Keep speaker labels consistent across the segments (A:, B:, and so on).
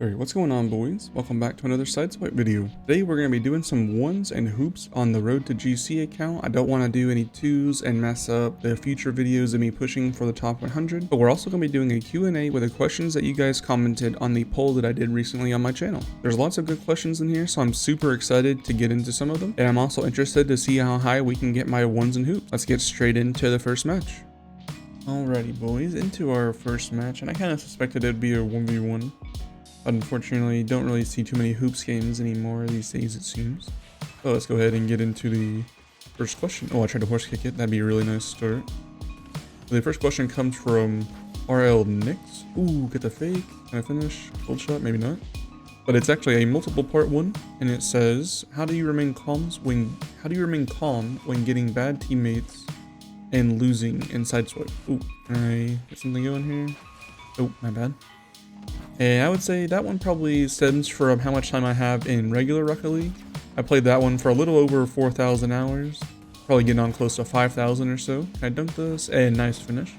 A: Alright, what's going on, boys? Welcome back to another SideSwipe video. Today we're going to be doing some ones and hoops on the Road to GC account. I don't want to do any twos and mess up the future videos of me pushing for the top 100, but we're also going to be doing a Q&A with the questions that you guys commented on the poll that I did recently on my channel. There's lots of good questions in here, so I'm super excited to get into some of them, and I'm also interested to see how high we can get my ones and hoops. Let's get straight into the first match. Alrighty, boys, into our first match, and I kind of suspected it'd be a 1v1. Unfortunately, don't really see too many hoops games anymore these days, it seems. So let's go ahead and get into the first question. Oh, I tried to horse kick it. That'd be a really nice start. So the first question comes from RL Nix. Ooh, get the fake. Can I finish? Full shot? Maybe not. But it's actually a multiple part one, and it says, how do you remain calm when getting bad teammates and losing in SideSwipe? Ooh, can I get something going here? Oh, my bad. And I would say that one probably stems from how much time I have in regular Rocket League. I played that one for a little over 4,000 hours. Probably getting on close to 5,000 or so. Can I dunk this? And nice finish.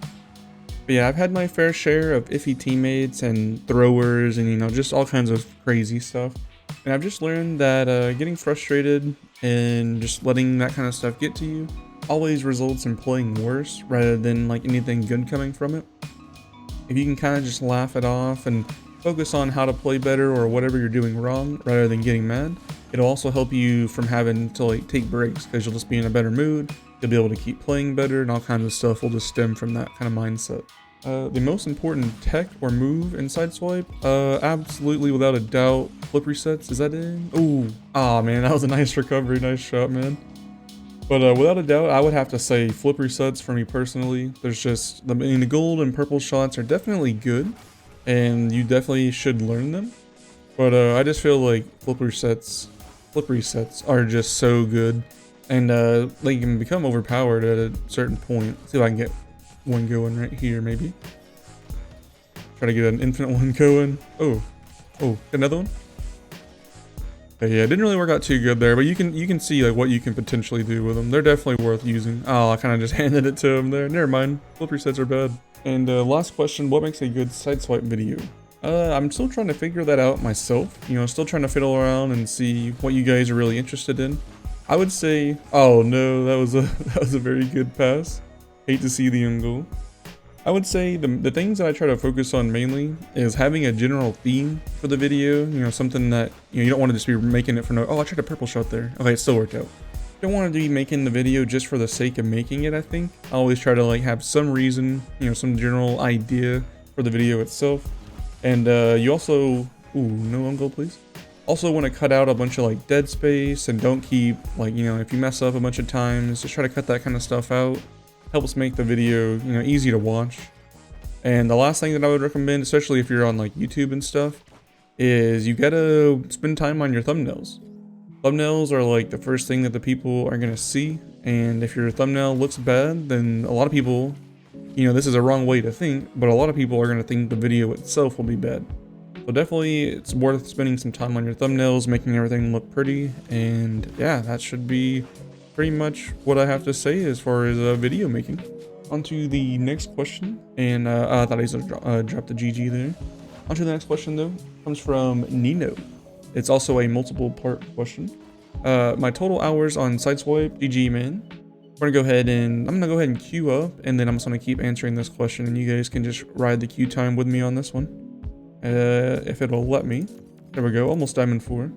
A: But yeah, I've had my fair share of iffy teammates and throwers and, you know, just all kinds of crazy stuff. And I've just learned that getting frustrated and just letting that kind of stuff get to you always results in playing worse rather than like anything good coming from it. If you can kind of just laugh it off and focus on how to play better or whatever you're doing wrong rather than getting mad, it'll also help you from having to like take breaks because you'll just be in a better mood. You'll be able to keep playing better and all kinds of stuff will just stem from that kind of mindset. The most important tech or move in SideSwipe, absolutely without a doubt, flip resets. Is that in? Ooh, ah man, that was a nice recovery, nice shot, man. But without a doubt, I would have to say flip resets for me personally. There's just, the gold and purple shots are definitely good, and you definitely should learn them. But I just feel like flip resets are just so good, and they can become overpowered at a certain point. Let's see if I can get one going right here, maybe. Try to get an infinite one going. Oh, another one. Okay, yeah, it didn't really work out too good there, but you can see like what you can potentially do with them. They're definitely worth using. Oh, I kind of just handed it to him there. Never mind. Flip resets are bad. And last question, what makes a good SideSwipe video? I'm still trying to figure that out myself. You know, still trying to fiddle around and see what you guys are really interested in. I would say, oh no, that was a very good pass. Hate to see the own goal. I would say the things that I try to focus on mainly is having a general theme for the video. You know, something that, you know, you don't want to just be making it for no, oh, I tried a purple shot there. Okay, it still worked out. Don't want to be making the video just for the sake of making it, I think. I always try to like have some reason, you know, some general idea for the video itself. And you also, ooh, no own goal, please. Also want to cut out a bunch of like dead space and don't keep like, you know, if you mess up a bunch of times, just try to cut that kind of stuff out. Helps make the video, you know, easy to watch. And the last thing that I would recommend, especially if you're on like YouTube and stuff, is you gotta spend time on your thumbnails. Thumbnails are like the first thing that the people are gonna see, and if your thumbnail looks bad, then a lot of people, you know, this is a wrong way to think, but a lot of people are gonna think the video itself will be bad. So definitely it's worth spending some time on your thumbnails, making everything look pretty, and yeah, that should be pretty much what I have to say as far as video making. On to the next question, and I thought I was gonna drop the GG there. On to the next question though, comes from Nino. It's also a multiple part question. My total hours on SideSwipe, GG man. I'm gonna go ahead and queue up, and then I'm just gonna keep answering this question, and you guys can just ride the queue time with me on this one. If it'll let me. There we go, almost diamond 4.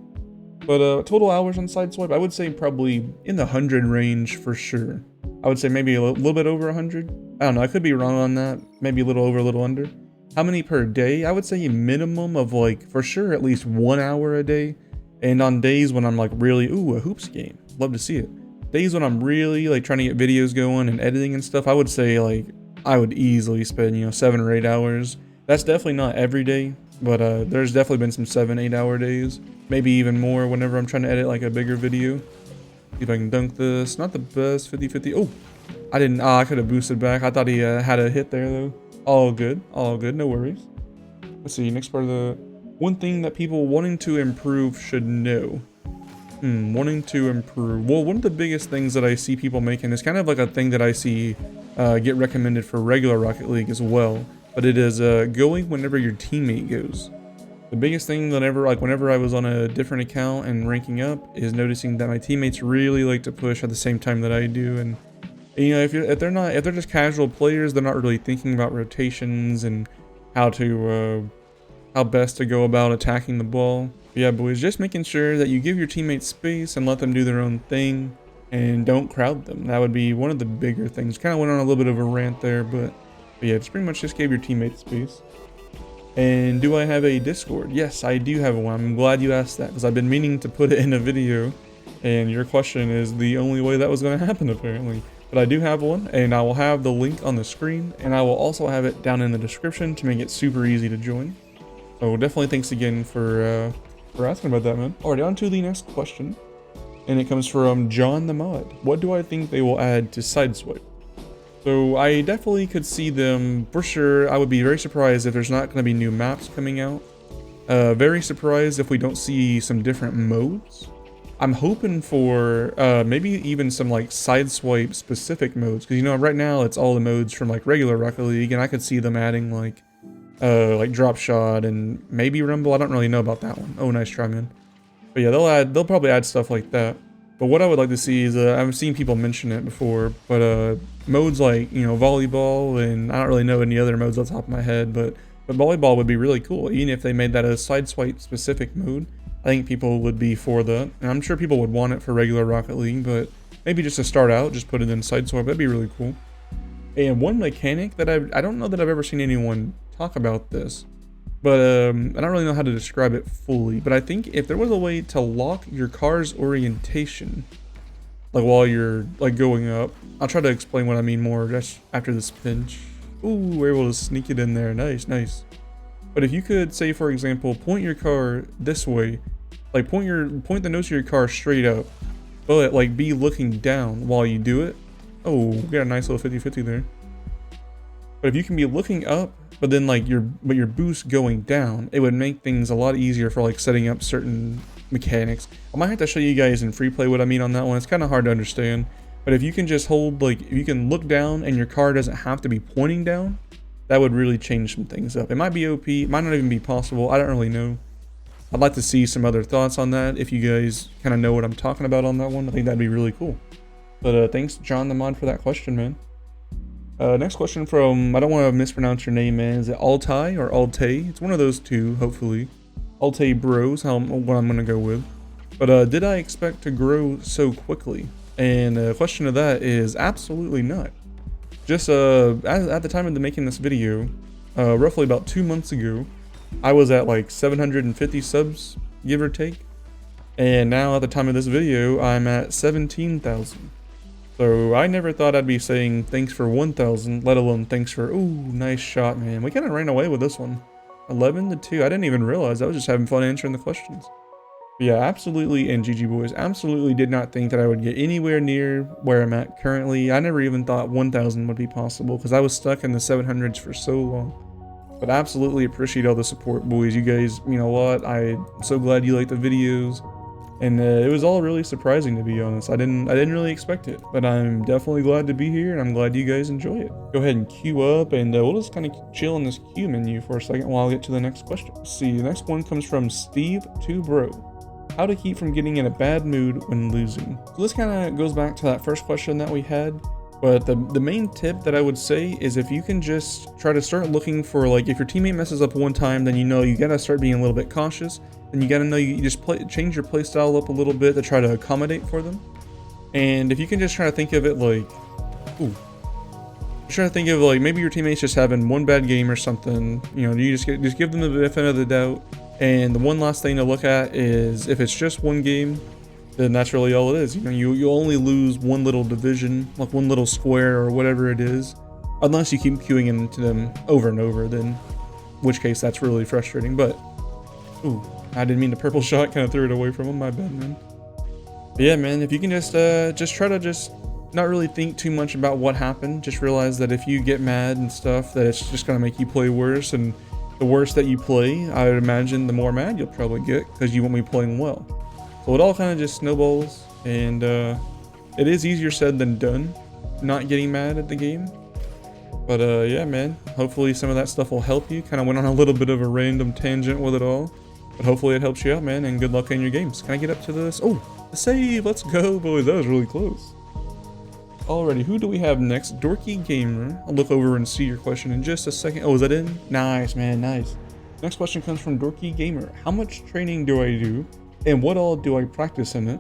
A: But total hours on SideSwipe, I would say probably in the 100 range for sure. I would say maybe a little bit over 100. I don't know, I could be wrong on that. Maybe a little over, a little under. How many per day? I would say a minimum of like, for sure, at least 1 hour a day. And on days when I'm like really, ooh, a hoops game. Love to see it. Days when I'm really like trying to get videos going and editing and stuff, I would say like, I would easily spend, you know, 7 or 8 hours. That's definitely not every day. But there's definitely been some 7-8 hour days, maybe even more whenever I'm trying to edit like a bigger video. See if I can dunk this. Not the best 50-50. Oh, I didn't. I could have boosted back. I thought he had a hit there though. All good, no worries. Let's see. Next part of the one thing that people wanting to improve should know. Wanting to improve. Well, one of the biggest things that I see people making is kind of like a thing that I see get recommended for regular Rocket League as well. But it is going whenever your teammate goes. The biggest thing whenever I was on a different account and ranking up is noticing that my teammates really like to push at the same time that I do. And you know, if they're just casual players, they're not really thinking about rotations and how best to go about attacking the ball. But yeah, boys, just making sure that you give your teammates space and let them do their own thing and don't crowd them. That would be one of the bigger things. Kind of went on a little bit of a rant there, but yeah, it's pretty much just give your teammates space. And do I have a Discord? Yes, I do have one. I'm glad you asked that because I've been meaning to put it in a video, and your question is the only way that was going to happen apparently. But I do have one, and I will have the link on the screen, and I will also have it down in the description to make it super easy to join. So definitely thanks again for asking about that, man. Alright, on to the next question, and it comes from John the Mod. What do I think they will add to SideSwipe? So I definitely could see them, for sure. I would be very surprised if there's not going to be new maps coming out. Very surprised if we don't see some different modes. I'm hoping for maybe even some like SideSwipe specific modes, because you know right now it's all the modes from like regular Rocket League, and I could see them adding like drop shot and maybe rumble. I don't really know about that one. Oh, nice try, man. But yeah, they'll probably add stuff like that. But what I would like to see is, I've seen people mention it before, but modes like, you know, volleyball, and I don't really know any other modes off the top of my head, but volleyball would be really cool. Even if they made that a SideSwipe specific mode, I think people would be for that. And I'm sure people would want it for regular Rocket League, but maybe just to start out, just put it in SideSwipe. That'd be really cool. And one mechanic that I don't know that I've ever seen anyone talk about this, but I don't really know how to describe it fully, but I think if there was a way to lock your car's orientation, like while you're like going up, I'll try to explain what I mean more just after this pinch. Ooh, we're able to sneak it in there. Nice, nice. But if you could, say for example, point your car this way, like point the nose of your car straight up, but like be looking down while you do it. Oh, we got a nice little 50-50 there. But if you can be looking up, but then like your boost going down, it would make things a lot easier for like setting up certain mechanics. I might have to show you guys in free play what I mean on that one. It's kind of hard to understand. But if you can just hold, like if you can look down and your car doesn't have to be pointing down, that would really change some things up. It might be OP, it might not even be possible. I don't really know. I'd like to see some other thoughts on that. If you guys kind of know what I'm talking about on that one, I think that'd be really cool. But thanks John the Mod for that question, man. Next question from, I don't want to mispronounce your name, man. Is it Altai or Altay? It's one of those two, hopefully. Altay Bros, what I'm going to go with. But did I expect to grow so quickly? And the question of that is absolutely not. Just at the time of making this video, roughly about 2 months ago, I was at like 750 subs, give or take. And now at the time of this video, I'm at 17,000. So I never thought I'd be saying thanks for 1,000, let alone thanks for, ooh, nice shot, man. We kind of ran away with this one. 11-2. I didn't even realize. I was just having fun answering the questions. But yeah, absolutely, and GG boys, absolutely did not think that I would get anywhere near where I'm at currently. I never even thought 1,000 would be possible because I was stuck in the 700s for so long. But absolutely appreciate all the support, boys. You guys, you know what? I'm so glad you like the videos. And it was all really surprising, to be honest. I didn't really expect it, but I'm definitely glad to be here, and I'm glad you guys enjoy it. Go ahead and queue up, and we'll just kind of chill in this queue menu for a second while I get to the next question. Let's see, the next one comes from Steve2Bro. How to keep from getting in a bad mood when losing. So this kind of goes back to that first question that we had. But the main tip that I would say is if you can just try to start looking for, like, if your teammate messes up one time, then you know you gotta start being a little bit cautious. And you gotta know you just change your play style up a little bit to try to accommodate for them. And if you can just try to think of it like, ooh, try to think of like maybe your teammate's just having one bad game or something. You know, you just give them the benefit of the doubt. And the one last thing to look at is if it's just one game, then that's really all it is. You know, you only lose one little division, like one little square or whatever it is, unless you keep queuing into them over and over, then in which case that's really frustrating. But ooh, I didn't mean the purple shot, kind of threw it away from him, my bad, man. But yeah, man, if you can just try to not really think too much about what happened, just realize that if you get mad and stuff, that it's just gonna make you play worse, and the worse that you play, I would imagine the more mad you'll probably get, because you won't be playing well. So it all kind of just snowballs, and it is easier said than done, not getting mad at the game. But yeah, man, hopefully some of that stuff will help you. Kind of went on a little bit of a random tangent with it all. But hopefully it helps you out, man, and good luck in your games. Can I get up to this? Oh, the save. Let's go, boys. That was really close. Alrighty, who do we have next? Dorky Gamer. I'll look over and see your question in just a second. Oh, is that in? Nice, man, nice. Next question comes from Dorky Gamer. How much training do I do? And what all do I practice in it?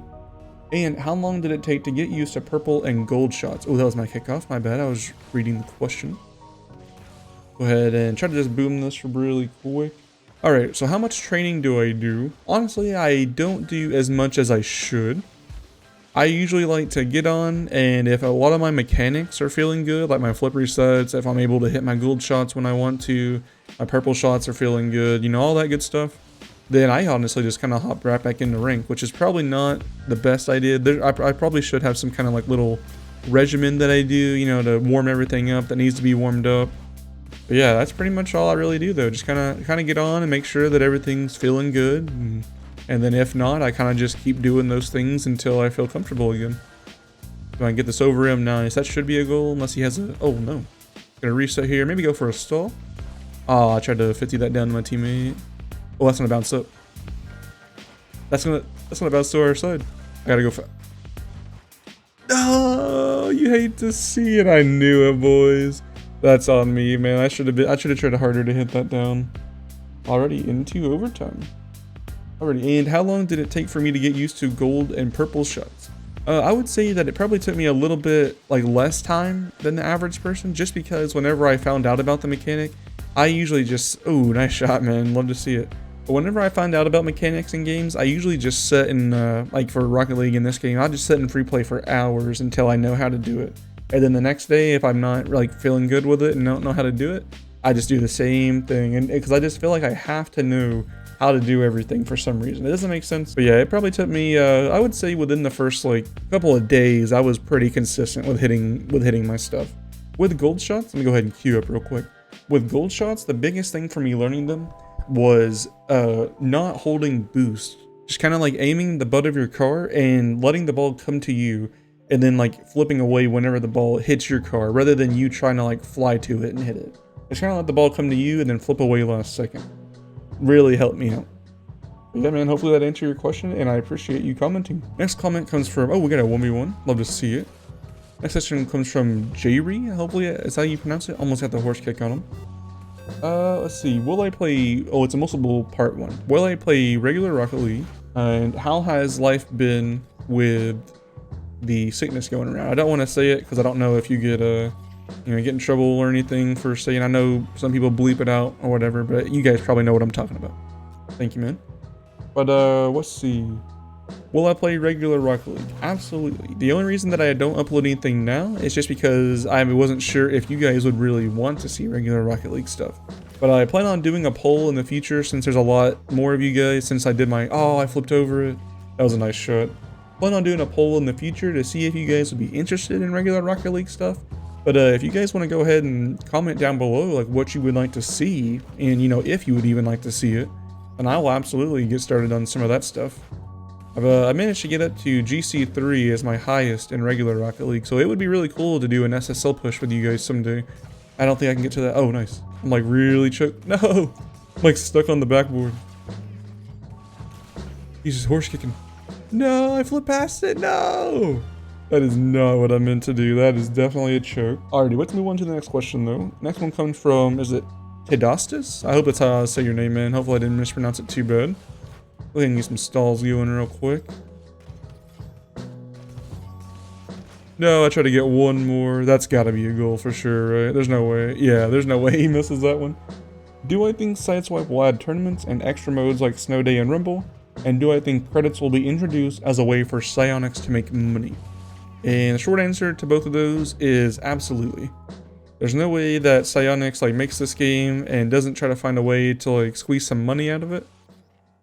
A: And how long did it take to get used to purple and gold shots? Oh, that was my kickoff. My bad. I was reading the question. Go ahead and try to just boom this really quick. Alright, so how much training do I do? Honestly, I don't do as much as I should. I usually like to get on, and if a lot of my mechanics are feeling good, like my flip resets, if I'm able to hit my gold shots when I want to, my purple shots are feeling good, you know, all that good stuff, then I honestly just kind of hop right back into rank, which is probably not the best idea. I probably should have some kind of like little regimen that I do, you know, to warm everything up that needs to be warmed up. But yeah, that's pretty much all I really do though. Just kind of get on and make sure that everything's feeling good. And then if not, I kind of just keep doing those things until I feel comfortable again. Do I get this over him? Nice. That should be a goal unless he has a... Oh, no. Gonna reset here. Maybe go for a stall. Oh, I tried to 50 that down to my teammate. Oh, that's gonna bounce up. That's gonna bounce to our side. I gotta go for... Oh, you hate to see it. I knew it, boys. That's on me, man. I should have tried harder to hit that down. Already into overtime. Alrighty, and how long did it take for me to get used to gold and purple shots? I would say that it probably took me a little bit like less time than the average person, just because whenever I found out about the mechanic, I usually just, oh, nice shot, man, love to see it. But whenever I find out about mechanics in games, I usually just set in, like for Rocket League in this game, I'll just set in free play for hours until I know how to do it. And then the next day, if I'm not like feeling good with it and don't know how to do it, I just do the same thing. And because I just feel like I have to know how to do everything for some reason. It doesn't make sense. But yeah, it probably took me, I would say within the first like couple of days, I was pretty consistent with hitting my stuff. With gold shots, let me go ahead and queue up real quick. With gold shots, the biggest thing for me learning them was not holding boost. Just kind of like aiming the butt of your car and letting the ball come to you and then like flipping away whenever the ball hits your car rather than you trying to like fly to it and hit it. Just kind of let the ball come to you and then flip away last second. Really helped me out. But yeah, man, hopefully that answered your question, and I appreciate you commenting. Next comment comes from, oh, we got a 1v1. Love to see it. Next question comes from Jayri. Hopefully that's how you pronounce it. Almost got the horse kick on him. Let's see. Will I play... Oh, it's a multiple part one. Will I play regular Rocket League? And how has life been with the sickness going around? I don't want to say it because I don't know if you get get in trouble or anything for saying. I know some people bleep it out or whatever, but you guys probably know what I'm talking about. Thank you, man. But let's see. Will I play regular Rocket League? Absolutely. The only reason that I don't upload anything now is just because I wasn't sure if you guys would really want to see regular Rocket League stuff. But I plan on doing a poll in the future since there's a lot more of you guys since I did my, oh, I flipped over it. That was a nice shot. Plan on doing a poll in the future to see if you guys would be interested in regular Rocket League stuff. But if you guys want to go ahead and comment down below like what you would like to see, and if you would even like to see it, then I will absolutely get started on some of that stuff. I managed to get up to GC3 as my highest in regular Rocket League, so it would be really cool to do an SSL push with you guys someday. I don't think I can get to that. Oh, nice. I'm like really choked. No! I'm like stuck on the backboard. He's just horse kicking. No, I flipped past it. No! That is not what I meant to do. That is definitely a choke. Alrighty, let's move on to the next question though. Next one comes from, is it Tedastis? I hope that's how I say your name, man. Hopefully I didn't mispronounce it too bad. Go ahead and get some stalls going real quick. No, I try to get one more. That's gotta be a goal for sure, right? There's no way. Yeah, there's no way he misses that one. Do I think SideSwipe will add tournaments and extra modes like Snow Day and Rumble? And do I think credits will be introduced as a way for Psionics to make money? And the short answer to both of those is absolutely. There's no way that Psionics makes this game and doesn't try to find a way to squeeze some money out of it.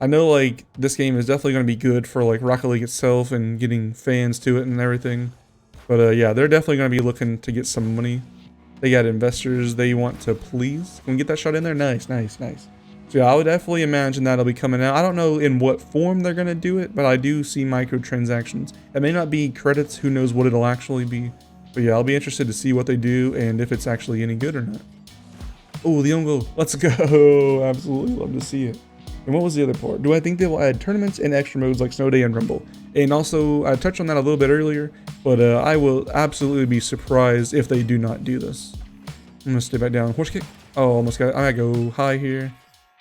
A: I know this game is definitely going to be good for Rocket League itself and getting fans to it and everything. But yeah, they're definitely going to be looking to get some money. They got investors they want to please. Can we get that shot in there? Nice, nice, nice. So yeah, I would definitely imagine that'll be coming out. I don't know in what form they're going to do it, but I do see microtransactions. It may not be credits, who knows what it'll actually be. But yeah, I'll be interested to see what they do and if it's actually any good or not. Oh, the own goal. Let's go. Absolutely love to see it. And what was the other part? Do I think they will add tournaments and extra modes like Snow Day and Rumble? And also, I touched on that a little bit earlier, but I will absolutely be surprised if they do not do this. I'm gonna stay back down. Horse kick. Oh, almost got it. I gotta go high here.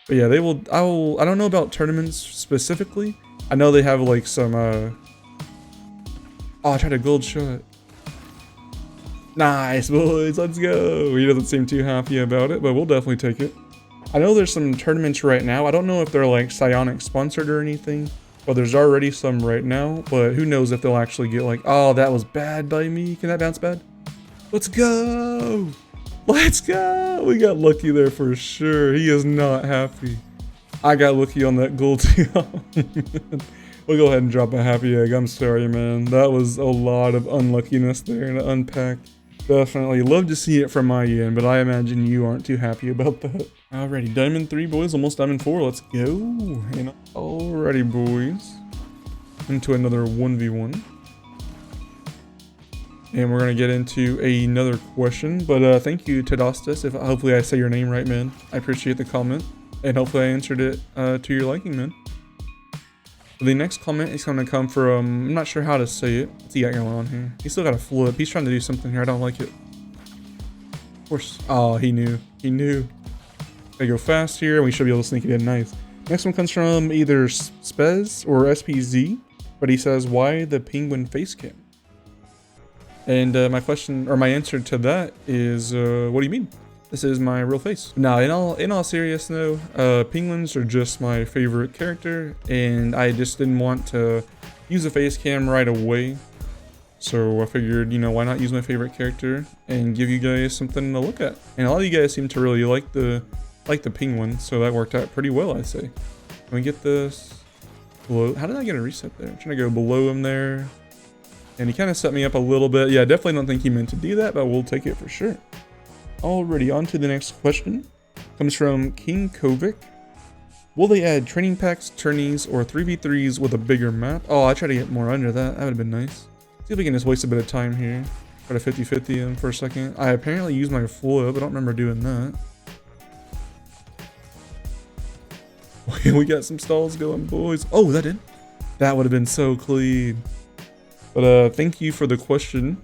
A: But yeah, they will. I don't know about tournaments specifically. I know they have like some. Oh, I tried a gold shot. Nice, boys. Let's go. He doesn't seem too happy about it, but we'll definitely take it. I know there's some tournaments right now. I don't know if they're like Psionic sponsored or anything, but there's already some right now. But who knows if they'll actually get like, oh, that was bad by me. Can that bounce bad? Let's go. Let's go. We got lucky there for sure. He is not happy. I got lucky on that gold too. We'll go ahead and drop a happy egg. I'm sorry, man. That was a lot of unluckiness there to unpack. Definitely love to see it from my end, but I imagine you aren't too happy about that. Alrighty, Diamond 3, boys. Almost Diamond 4. Let's go. And alrighty, boys. Into another 1v1. And we're going to get into another question. But thank you, Tedostas. If hopefully I say your name right, man. I appreciate the comment. And hopefully I answered it to your liking, man. The next comment is going to come from, I'm not sure how to say it. What's he got going on here? He's still got a flip. He's trying to do something here. I don't like it. Of course. Oh, he knew. He knew. They go fast here. We should be able to sneak it in nice. Next one comes from either Spez or SPZ. But he says, why the penguin face cam? And my question, or my answer to that is, what do you mean? This is my real face. Now, in all seriousness though, penguins are just my favorite character, and I just didn't want to use a face cam right away. So I figured, you know, why not use my favorite character and give you guys something to look at? And a lot of you guys seem to really like the penguin, so that worked out pretty well, I say. Can we get this below? How did I get a reset there? I'm trying to go below him there. And he kind of set me up a little bit. Yeah, I definitely don't think he meant to do that, but we'll take it for sure. Alrighty, on to the next question. Comes from King Kovic. Will they add training packs, tourneys, or 3v3s with a bigger map? Oh, I try to get more under that. That would have been nice. See if we can just waste a bit of time here. Try to 50-50 him for a second. I apparently used my flip. I don't remember doing that. We got some stalls going, boys. Oh, that did. That would have been so clean. But thank you for the question,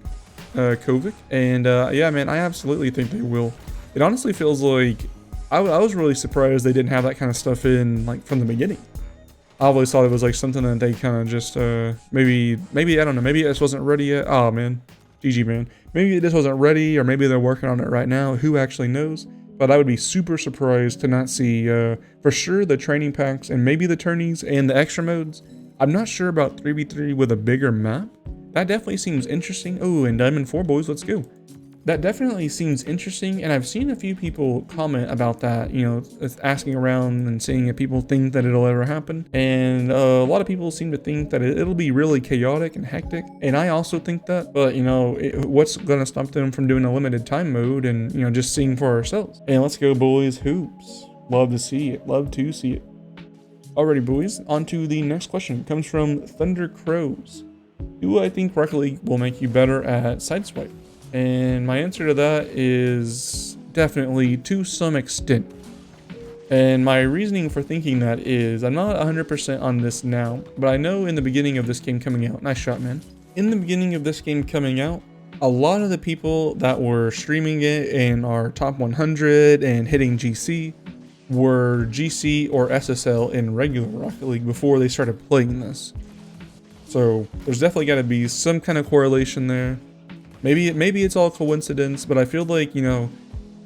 A: Kovic. And yeah, man, I absolutely think they will. It honestly feels like I was really surprised they didn't have that kind of stuff in like from the beginning. I always thought it was like something that they kind of just maybe I don't know, maybe this wasn't ready yet. Oh man, GG man. Maybe this wasn't ready, or maybe they're working on it right now. Who actually knows? But I would be super surprised to not see for sure the training packs and maybe the tourneys and the extra modes. I'm not sure about 3v3 with a bigger map. That definitely seems interesting. Oh, and Diamond 4, boys, let's go. That definitely seems interesting, and I've seen a few people comment about that, you know, asking around and seeing if people think that it'll ever happen. And a lot of people seem to think that it'll be really chaotic and hectic, and I also think that, but you know, what's gonna stop them from doing a limited time mode and, you know, just seeing for ourselves? And let's go, boys, hoops. Love to see it, love to see it. Alrighty, boys, on to the next question. It comes from Thunder Crows. Do I think Rocket League will make you better at SideSwipe? And my answer to that is definitely to some extent. And my reasoning for thinking that is, I'm not 100% on this now, but I know in the beginning of this game coming out, nice shot, man. In the beginning of this game coming out, a lot of the people that were streaming it and are top 100 and hitting GC were GC or SSL in regular Rocket League before they started playing this. So there's definitely got to be some kind of correlation there. Maybe it's all coincidence, but I feel like, you know,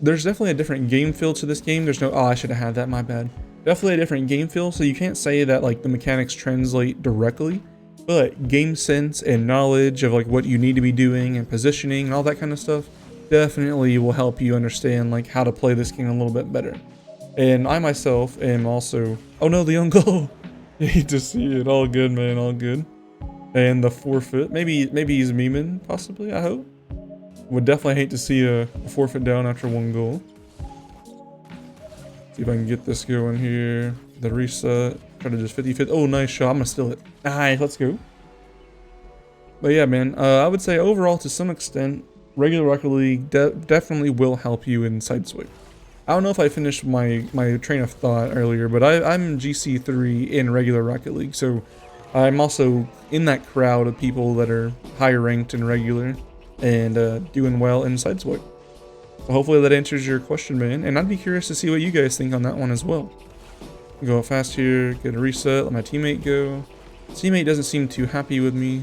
A: there's definitely a different game feel to this game. There's no, oh, I should have had that, my bad. Definitely a different game feel, so you can't say that like the mechanics translate directly, but game sense and knowledge of like what you need to be doing and positioning and all that kind of stuff definitely will help you understand like how to play this game a little bit better. And I myself am also, oh no, the own goal. You hate to see it. All good, man, all good. And the forfeit, maybe he's memeing, possibly, I hope. Would definitely hate to see a forfeit down after one goal. See if I can get this going here. The reset, try to just 50-50. Oh, nice shot, I'm gonna steal it. Nice, let's go. But yeah, man, I would say overall, to some extent, regular Rocket League definitely will help you in SideSwipe. I don't know if I finished my train of thought earlier, but I'm GC3 in regular Rocket League, so I'm also in that crowd of people that are higher ranked in regular and doing well in SideSwipe. So hopefully that answers your question, man, and I'd be curious to see what you guys think on that one as well. Go up fast here, get a reset, let my teammate go. Teammate doesn't seem too happy with me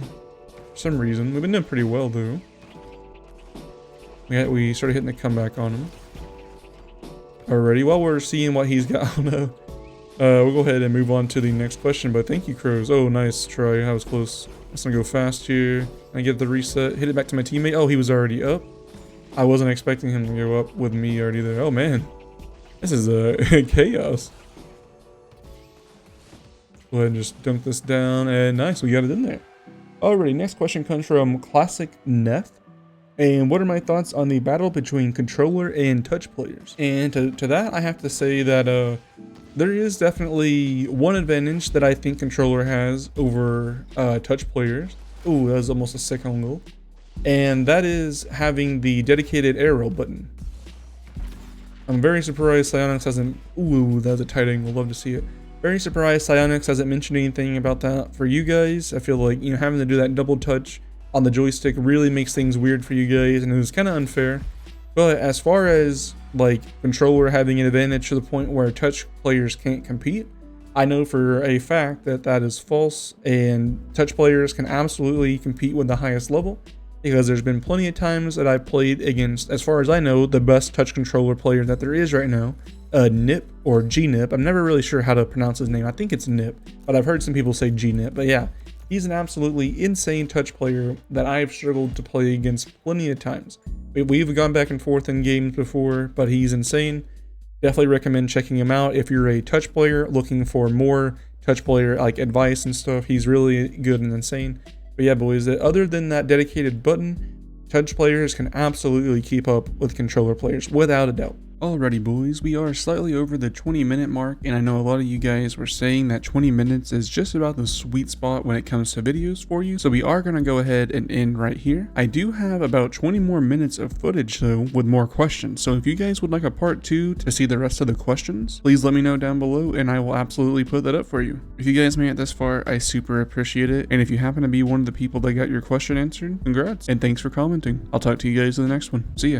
A: for some reason. We've been doing pretty well though. We started hitting the comeback on him already. While we're seeing what he's got, we'll go ahead and move on to the next question. But thank you, Crows. Oh, nice try. I was close. I'm just gonna go fast here. I get the reset. Hit it back to my teammate. Oh, he was already up. I wasn't expecting him to go up with me already there. Oh man, this is chaos. Go ahead and just dunk this down, and nice, we got it in there. Alrighty, next question comes from Classic Neth. And what are my thoughts on the battle between controller and touch players? And to that, I have to say that there is definitely one advantage that I think controller has over touch players. Ooh, that was almost a sick angle. And that is having the dedicated arrow button. I'm very surprised Psyonix hasn't... Ooh, that was a tight angle, love to see it. Very surprised Psyonix hasn't mentioned anything about that for you guys. I feel like, you know, having to do that double touch on the joystick really makes things weird for you guys, and it was kind of unfair. But as far as like controller having an advantage to the point where touch players can't compete, I know for a fact that that is false, and touch players can absolutely compete with the highest level, because there's been plenty of times that I've played against, as far as I know, the best touch controller player that there is right now, Nip or G-Nip. I'm never really sure how to pronounce his name. I think it's Nip, but I've heard some people say G-Nip. But yeah, he's an absolutely insane touch player that I've struggled to play against plenty of times. We've gone back and forth in games before, but he's insane. Definitely recommend checking him out if you're a touch player looking for more touch player like advice and stuff. He's really good and insane. But yeah, boys, other than that dedicated button, touch players can absolutely keep up with controller players without a doubt. Alrighty, boys, we are slightly over the 20-minute mark, and I know a lot of you guys were saying that 20 minutes is just about the sweet spot when it comes to videos for you, so we are going to go ahead and end right here. I do have about 20 more minutes of footage though with more questions, so if you guys would like a part 2 to see the rest of the questions, please let me know down below and I will absolutely put that up for you. If you guys made it this far, I super appreciate it, and if you happen to be one of the people that got your question answered, congrats, and thanks for commenting. I'll talk to you guys in the next one. See ya.